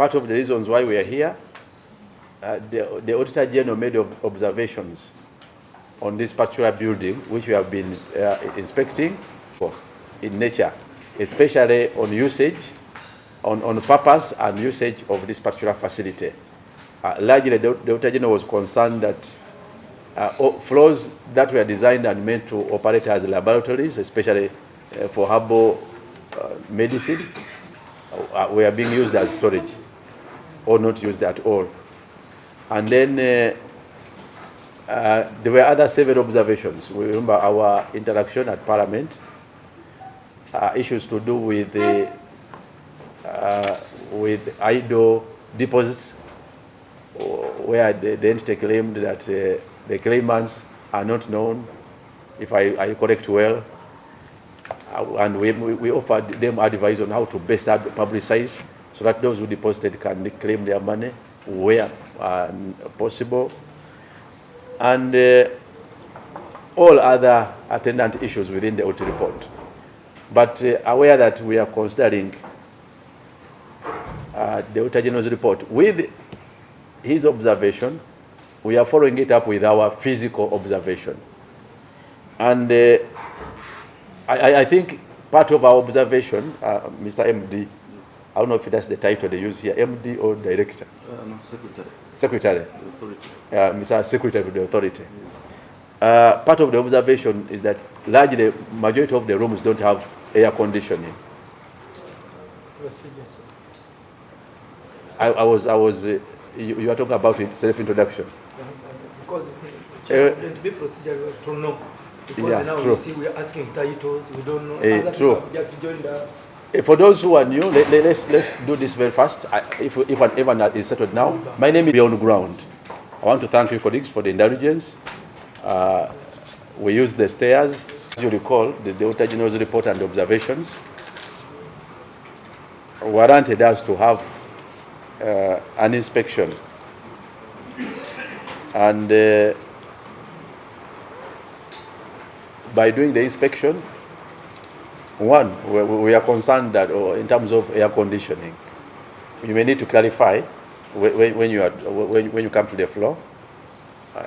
part of the reasons why we are here, the Auditor General made observations on this particular building, which we have been inspecting in nature, especially on usage, on purpose and usage of this particular facility. Largely, the Auditor General was concerned that floors that were designed and meant to operate as laboratories, especially for herbal medicine, were being used as storage or not used at all. And then there were other several observations. We remember our interaction at Parliament, issues to do with idle deposits, where the entity claimed that the claimants are not known, if I correct well, and we offered them advice on how to best publicize so that those who deposited can claim their money where possible, and all other attendant issues within the audit report. But aware that we are considering the Auditor General's report with his observation, we are following it up with our physical observation. And I think part of our observation, Mr. MD, I don't know if that's the title they use here, MD or Director? No, Secretary. Secretary. The authority. Mr. Secretary of the authority. Part of the observation is that largely the majority of the rooms don't have air conditioning. You are talking about self-introduction. Because to be procedure to know. Because yeah, now true. we see we are asking titles, we don't know. Other True. people have just joined us. For those who are new, let's do this very fast. If everyone is settled now, my name is Beyond Ground. I want to thank you colleagues for the indulgence. We used the stairs. As you recall, the Auditor General's report and observations warranted us to have an inspection. And by doing the inspection, one, we are concerned that in terms of air conditioning, you may need to clarify when you come to the floor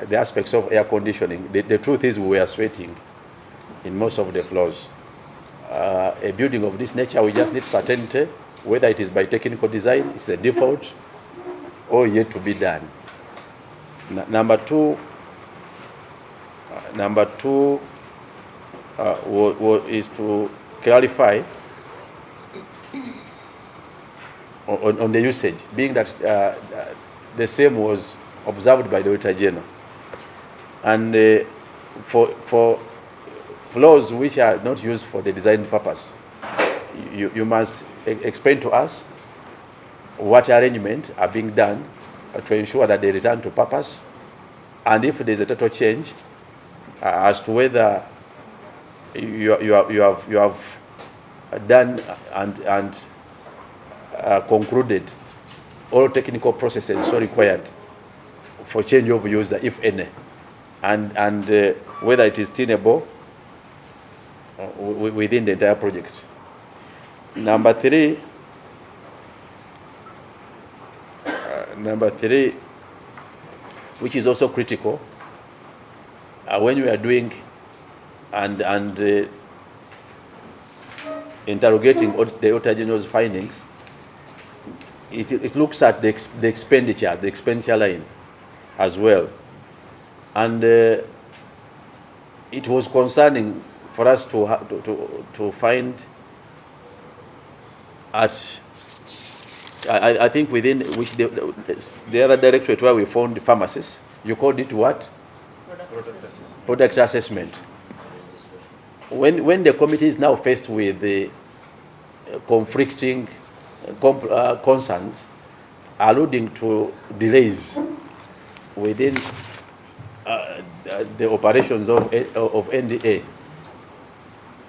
the aspects of air conditioning. The truth is we are sweating in most of the floors. A building of this nature, we just need certainty, whether it is by technical design, it's a default, or yet to be done. Number two is to clarify on the usage, being that the same was observed by the Auditor General. And for floors which are not used for the design purpose, you must explain to us what arrangements are being done to ensure that they return to purpose, and if there is a total change, as to whether you have done and concluded all technical processes so required for change of user, if any, and whether it is tenable within the entire project. Number three, which is also critical, when we are doing and interrogating the Auditor General's findings, it looks at the expenditure line as well. And it was concerning for us to find at, I think within which the other directorate where we found the pharmacists, you called it what? Product assessment. When the committee is now faced with the conflicting concerns alluding to delays within the operations of NDA,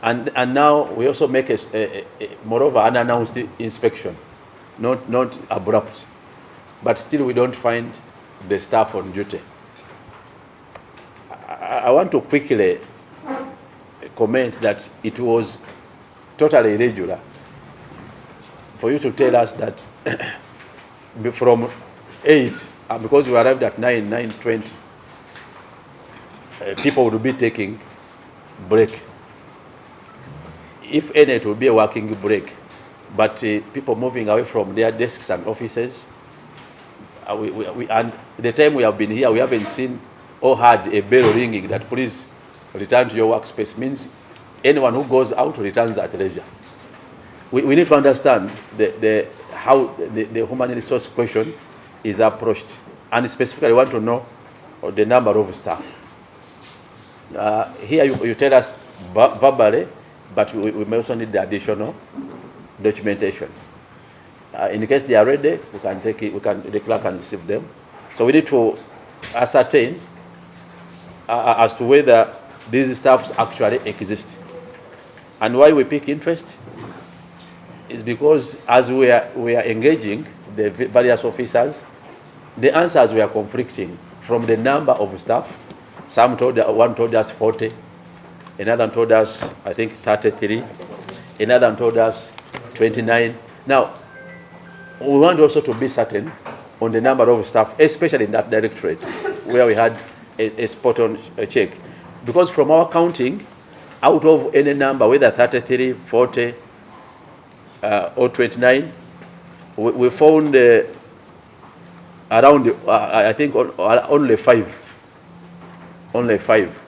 and now we also make moreover unannounced inspection, not abrupt, but still we don't find the staff on duty. I want to quickly comment that it was totally irregular for you to tell us that from 8, because we arrived at 9:20, people would be taking break. If any, it will be a working break. But people moving away from their desks and offices, and the time we have been here, we haven't seen or heard a bell ringing that please return to your workspace. Means anyone who goes out returns at leisure. We need to understand how the human resource question is approached, and specifically want to know the number of staff. Here you tell us verbally, but we may also need the additional documentation. In case they are ready, we can take it. The clerk can receive them. So we need to ascertain as to whether these staffs actually exist. And why we pick interest is because as we are engaging the various officers, the answers were conflicting from the number of staff. One told us 40, another told us, I think, 33, another told us 29. Now, we want also to be certain on the number of staff, especially in that directorate, where we had a spot-on check. Because from our counting, out of any number, whether 33, 40, or 29, we found around, I think, only 5. Only 5.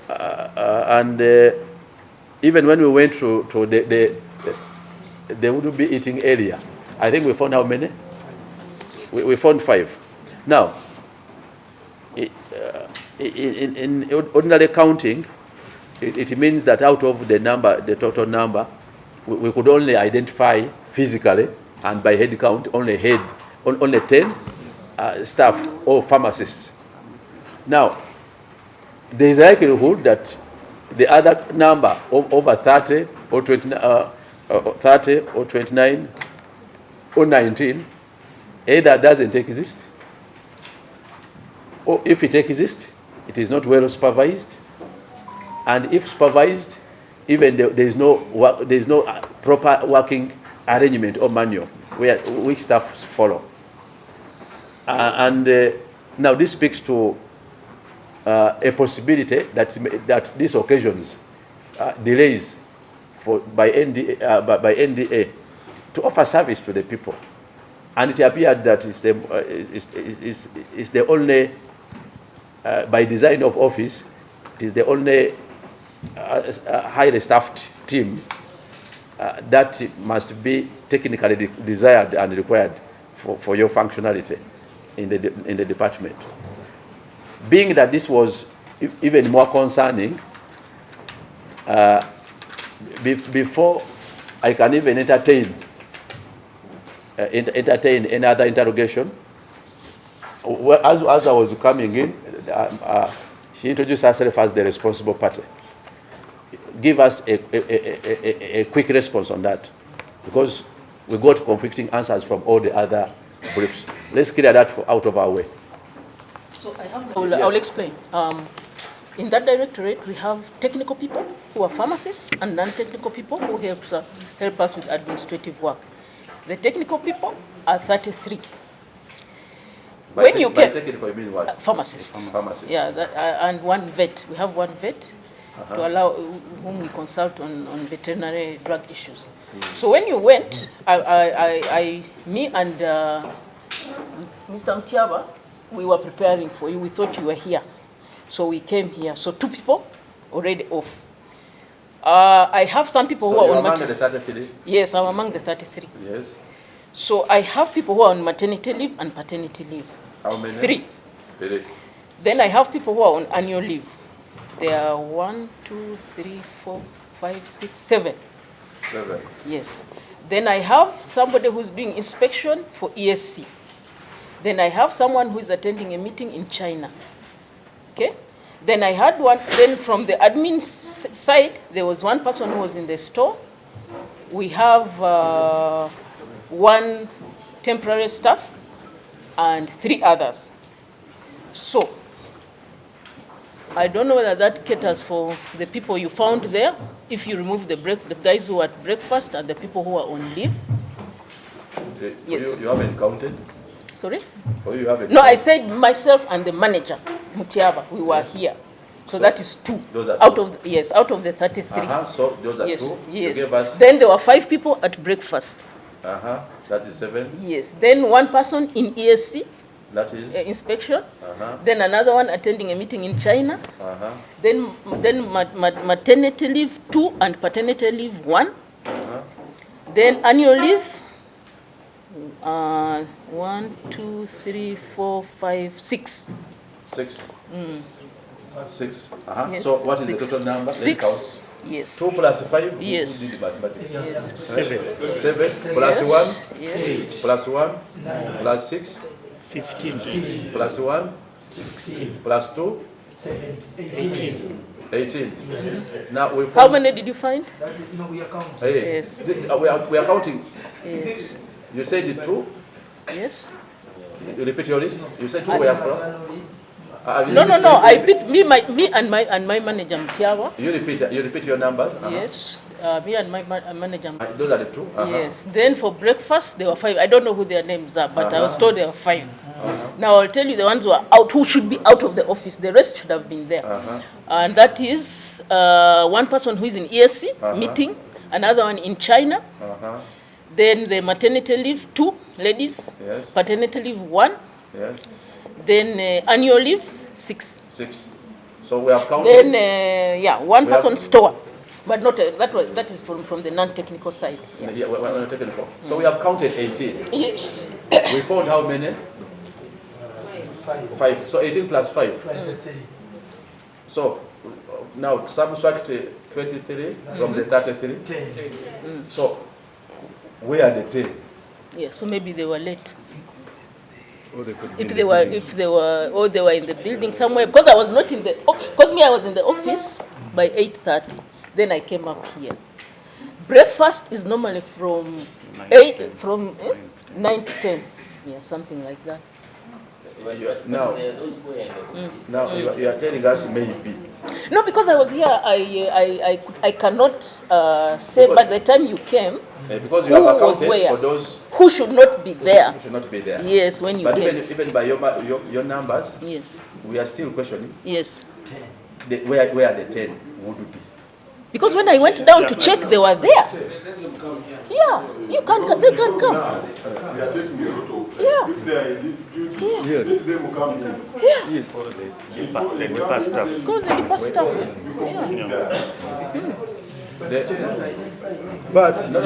And even when we went to they would be eating area, I think we found how many? We found 5. Now, in ordinary counting, it means that out of the total number, we could only identify physically and by head count only 10 staff or pharmacists. Now, there is a likelihood that the other number over 30 or 29 or 19 either doesn't exist, or if it exists, it is not well supervised, and if supervised, even there is no proper working arrangement or manual which staff follow. Now this speaks to a possibility that these occasions delays by NDA to offer service to the people, and it appeared that it's the only by design of office, it is the only highly staffed team that must be technically desired and required for your functionality in the department. Being that this was even more concerning, before I can even entertain any other interrogation, as I was coming in, she introduced herself as the responsible party. Give us a quick response on that, because we got conflicting answers from all the other briefs. Let's clear that out of our way. So I'll explain. In that directorate, we have technical people who are pharmacists and non-technical people who help us with administrative work. The technical people are 33. By technical, you mean what? Pharmacists. Pharmacists. Yeah, and one vet. We have one vet to allow whom we consult on veterinary drug issues. So when you went, me and Mr. Mtiaba, we were preparing for you. We thought you were here. So we came here. So 2 people already off. I have some people who are on maternity. So you're among the 33? Yes, I'm among the 33. Yes. So I have people who are on maternity leave and paternity leave. How many? 3. 3. Then I have people who are on annual leave. There are 1, 2, 3, 4, 5, 6, 7. 7. Yes. Then I have somebody who's doing inspection for ESC. Then I have someone who is attending a meeting in China. Okay? Then I had one, then from the admin side, there was one person who was in the store. We have 1 temporary staff and 3 others. So, I don't know whether that caters for the people you found there, if you remove the guys who are at breakfast and the people who are on leave. Yes. You haven't counted? Sorry? For you haven't No, I counted? said myself and the manager, Mutiaba, we were here. So that is 2. Those are out 2. of yes, out of the 33. So those are Yes, 2. yes. You gave us... Then there were 5 people at breakfast. That is 7. Yes. Then 1 person in ESC That is... inspection. Then another one attending a meeting in China. Then maternity leave 2 and paternity leave 1. Then annual leave 1, 2, 3, 4, 5, 6. 6. 6. Yes, So what is 6. the total number? Let's 6. count. Yes. 2 plus 5? Yes. Who did the mathematics? Yes. 7 plus Yes. 1 Yes. plus 1 plus 6 15. plus 1 plus 2 18. Now we How many did you find? No, we are counting. Hey, Yes. we are counting. Yes. You said the 2. Yes. You repeat your list. You said 2 where from? No. I beat me and my manager Mtiawa. You repeat your numbers. Yes. Me and my manager. Those are the 2. Yes. Then for breakfast there were 5. I don't know who their names are, but I was told there were 5. Now I'll tell you the ones who are out, who should be out of the office. The rest should have been there. And that is 1 person who is in ESC meeting, another one in China. Then the maternity leave 2 ladies. Yes. Paternity leave 1. Yes. Then annual leave 6. 6. So we have counted. Then 1 person store, but not that is from the non-technical side. Yeah, we're not technical. So we have counted 18. Yes. We found how many? 5. So 18 plus 5. 23. So now subtract 23 from the 33. 10. So where are the 10? Yeah. So maybe they were late. Or they could be If in they the were, building. if they were, or they were in the building somewhere, because I was not in the, because me I was in the office by 8:30. Then I came up here. Breakfast is normally from 9 to 10. Yeah, something like that. Now you are telling us maybe. No, because I was here, I cannot say. By the time you came, Because you who have was accounted where? for those Who should not be there? who should not be there. Yes, when you But came. even by your numbers, Yes, we are still questioning yes. where the 10 would be. Because when I went down to check, they were there. Yeah, they can come. We are taking a lot of Yeah. if they are in this building, Yeah. this them will come in. Yeah, The deeper stuff. go the deeper stuff. Yeah. But no.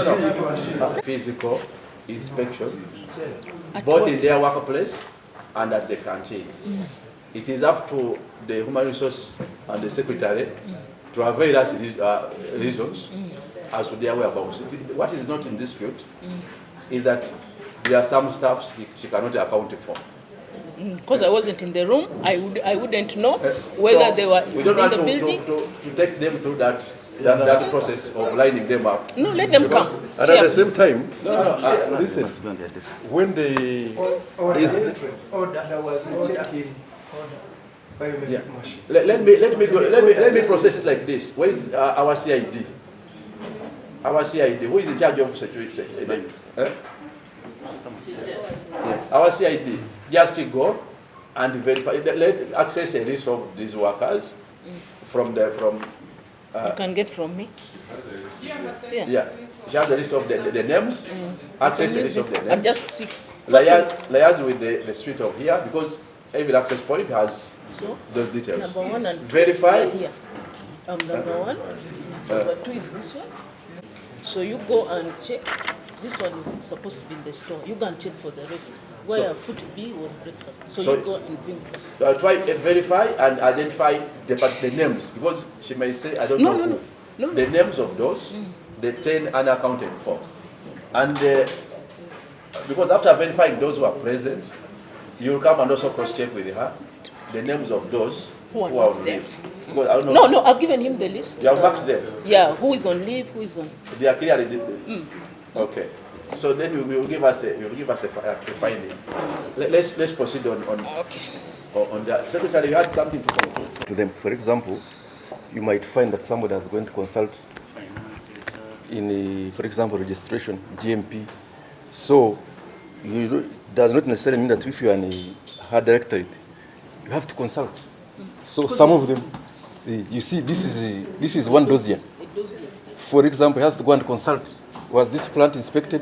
Physical inspection, both in their workplace and at the canteen. It is up to the human resource and the secretary to avail us reasons as to their whereabouts. What is not in dispute is that there are some staffs she cannot account for. Because I wasn't in the room, I wouldn't know whether So they were we don't in want the building. to take them through that process of lining them up. No, let them come. Because- And at the same time, Listen, when they There was a check-in order. Biometric yeah. machine. Let me process it like this. Where is our CID? Our CID, who is in charge of security? Eh? Yeah. Our CID, just go and verify. Let access a list of these workers from. You can get from me. Yeah, she has a list of the names. Access the list of the And names. just Liaise with the street of here because every access point has so those details. number 1 and 2 Verify. are here. Number 1, number 2 is this one. So you go and check. This one is supposed to be in the store. You go and check for the rest. Where So- I put B was breakfast. So So- you go and bring. Try verify and identify the names because she may say I don't No, know no, who. no. No, The names of those, the 10 unaccounted for, and because after verifying those who are present, you will come and also cross-check with her the names of those Who are on not there. leave. Because I don't know. No, I've given him the list. You have marked them. Yeah, who is on leave, who is on. They are clearly. Okay. So then you will give us a finding. Let's proceed on that. Secretary, you had something to say to them, for example, you might find that somebody is going to consult in, for example, registration, GMP. So does not necessarily mean that if you are in a hard directorate, you have to consult. So some of them, you see, this is one dossier. For example, he has to go and consult. Was this plant inspected?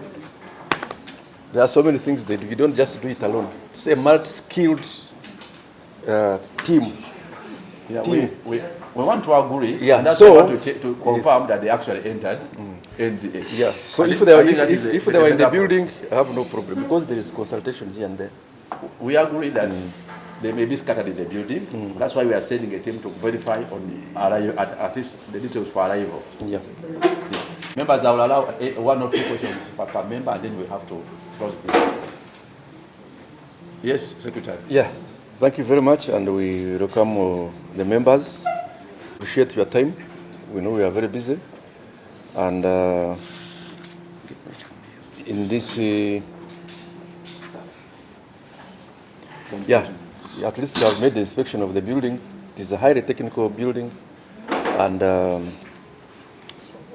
There are so many things that you don't just do it alone. It's a multi-skilled team. Yeah, we want to agree, Yeah, and that's so- why we want to confirm that they actually entered NDA. Yeah. So I if think- they I were, think that if is they were in the better building, I have no problem because there is consultation here and there. We agree that they may be scattered in the building. That's why we are sending a team to verify on arrival, at least the details for arrival. Yeah. Members, I will allow one or two questions per member, and then we have to close this. Yes, Secretary. Yeah. Thank you very much, and we welcome the members. Appreciate your time. We know we are very busy, and in this, at least we have made the inspection of the building. It is a highly technical building, and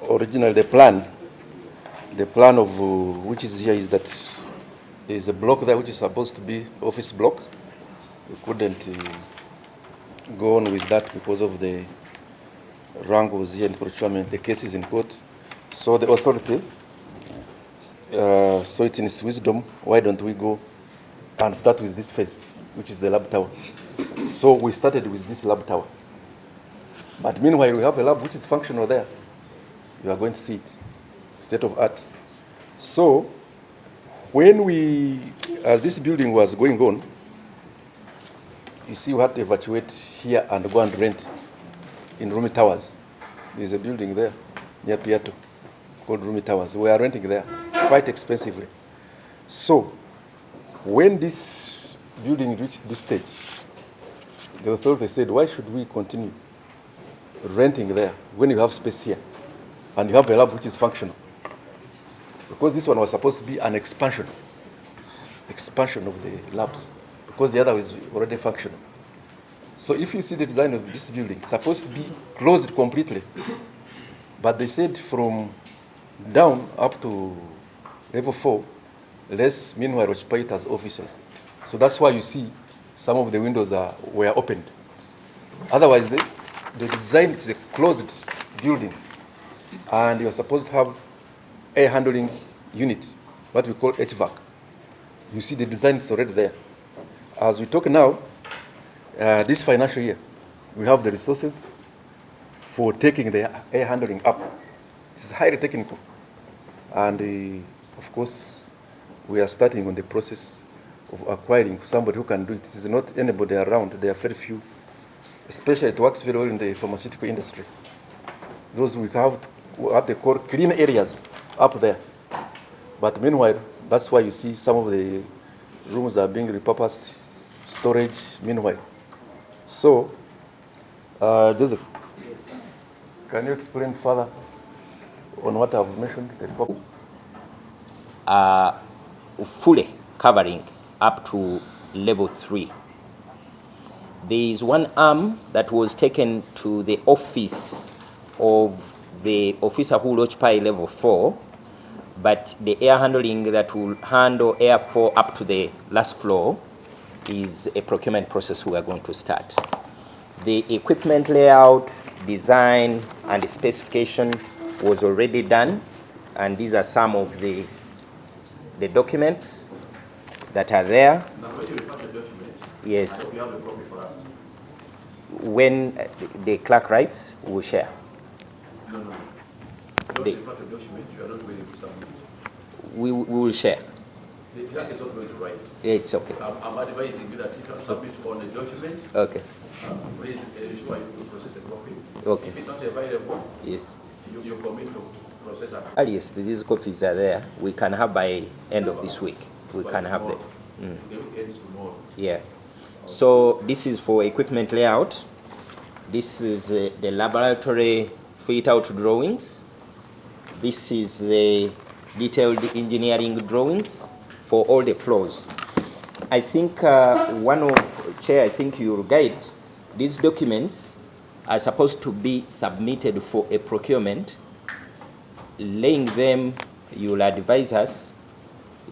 originally the plan of which is here is that there is a block there which is supposed to be office block. We couldn't go on with that because of the wrangles here in procurement, the cases in court. So the authority saw it in its wisdom, why don't we go and start with this phase, which is the lab tower. So we started with this lab tower. But meanwhile, we have a lab which is functional there. You are going to see it, state of art. So when as this building was going on, you see we had to evacuate here and go and rent in Rumi Towers. There's a building there near Piato called Rumi Towers. We are renting there quite expensively. So when this building reached this stage, the authority said, why should we continue renting there when you have space here and you have a lab which is functional? Because this one was supposed to be an expansion of the labs, because the other is already functional. So if you see the design of this building, it's supposed to be closed completely. But they said from down up to level 4, let's meanwhile occupy it as offices. So that's why you see some of the windows were opened. Otherwise, the design is a closed building. And you're supposed to have air handling unit, what we call HVAC. You see the design is already there. As we talk now, this financial year, we have the resources for taking the air handling up. It is highly technical. And of course, we are starting on the process of acquiring somebody who can do it. It is not anybody around. There are very few. Especially it works very well in the pharmaceutical industry. Those we have what they call clean areas up there. But meanwhile, that's why you see some of the rooms are being repurposed, storage, meanwhile. So, Joseph, can you explain further on what I've mentioned? Fully covering up to level 3. There is one arm that was taken to the office of the officer who will occupy level 4, but the air handling that will handle air 4 up to the last floor is a procurement process we are going to start. The equipment layout, design, and specification was already done, and these are some of the documents that are there. Now, when you refer to the document, Yes. I hope you have a copy for us. When the clerk writes, we will share. No. Don't The- refer to the document, you are not going to submit it. We will share. The clerk is not going to write. It's okay. I'm advising you that if you submit on the document, Okay. please ensure you process a copy. Okay. If it's not available, Yes. you commit to process a Earliest, these copies are there. We can have by end of this week. We can have them. The week ends tomorrow. Yeah. So this is for equipment layout. This is the laboratory fit-out drawings. This is the detailed engineering drawings for all the floors. I think Chair, I think you'll guide, these documents are supposed to be submitted for a procurement. Laying them, you'll advise us.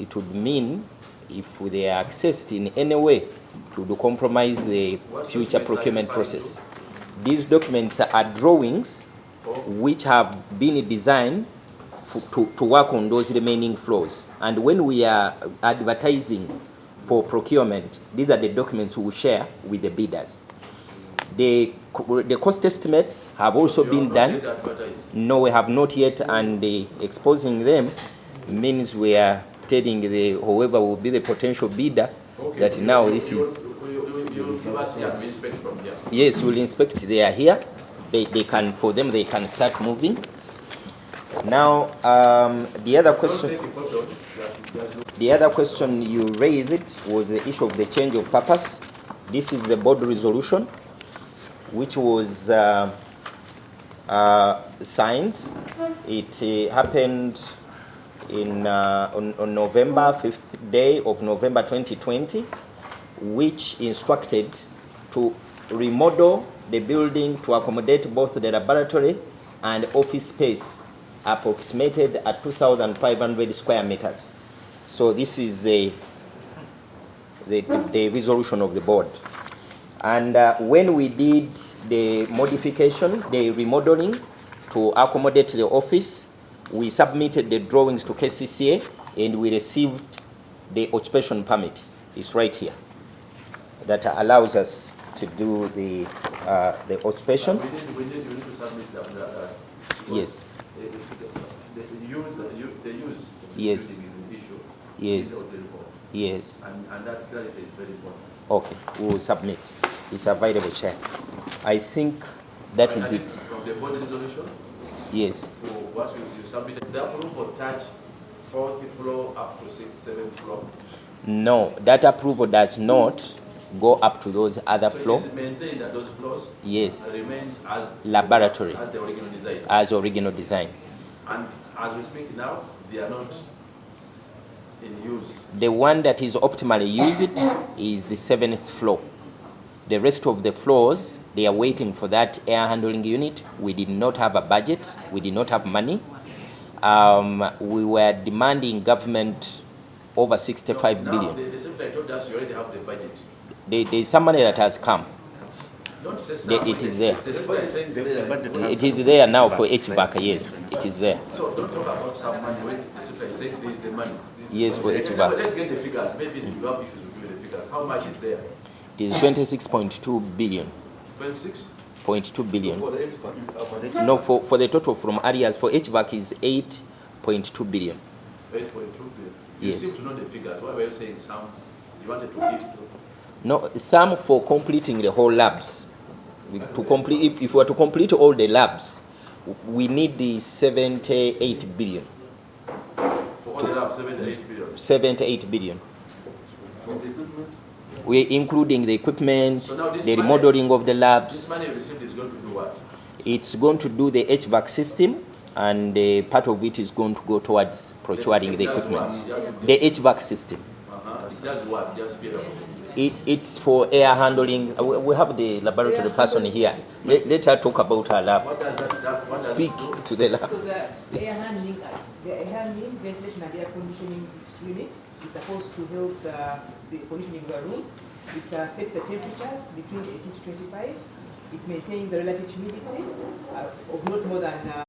It would mean if they are accessed in any way to compromise the future procurement process. These documents are drawings which have been designed to work on those remaining floors. And when we are advertising for procurement, these are the documents we will share with the bidders. The cost estimates have also been done. No, we have not yet, and exposing them means we are telling whoever will be the potential bidder that now this is. You give us here, we inspect from here. Yes, we'll inspect. They are here. They can, for them, they can start moving. Now, the other question you raised was the issue of the change of purpose. This is the board resolution, which was signed. It happened on November 5th day of November 2020, which instructed to remodel the building to accommodate both the laboratory and office space, approximated at 2,500 square meters. So this is the resolution of the board. And when we did the modification, the remodeling to accommodate the office, we submitted the drawings to KCCA and we received the occupation permit. It's right here. That allows us to do the occupation. We need to submit that. Yes. The use of the Yes. building is an issue. Yes. In the hotel report. Yes. And that clarity is very important. Okay, we will submit. It's available, Chair. I think that is it. From the board resolution, Yes. for what you submitted, the approval touch 4th floor up to 7th floor. No, that approval does not go up to those other So floors. it is maintained that those floors Yes. remain as Laboratory. as the original design. As original design. And as we speak now, they are not in use. The one that is optimally used is the 7th floor. The rest of the floors, they are waiting for that air handling unit. We did not have a budget. We did not have money. We were demanding government over 65 billion. The secretary told us you already have the budget. There is some money that has come. Don't say It is there. The secretary is saying It is there now for HVAC, yes. It is there. so don't talk about some money when the secretary is saying this is the money. Yes, for But HVAC. let's get the figures. Maybe you have issues with the figures. How much is there? It is 26.2 billion. 26? 0.2 billion. For the expert. No, for the total from areas for HVAC is 8.2 billion. 8.2 billion. You Yes. seem to know the figures. Why were you saying some? You wanted to give to? No, some for completing the whole labs. To complete, if we are to complete all the labs, we need the 78 billion. For all the labs, 7 to 8 billion. 78 billion. We're including the equipment, So now this the money- remodeling of the This labs. money you received is going to do what? It's going to do the HVAC system, and part of it is going to go towards procuring the system does equipment. what? The HVAC system. It does what? Just speed up. It's for air handling. We have the laboratory person here. Let her talk about her lab. What does that what does Speak it do? to the lab. So the air handling, ventilation and air conditioning unit is supposed to help the conditioning of the room. It sets the temperatures between 18 to 25. It maintains a relative humidity of not more than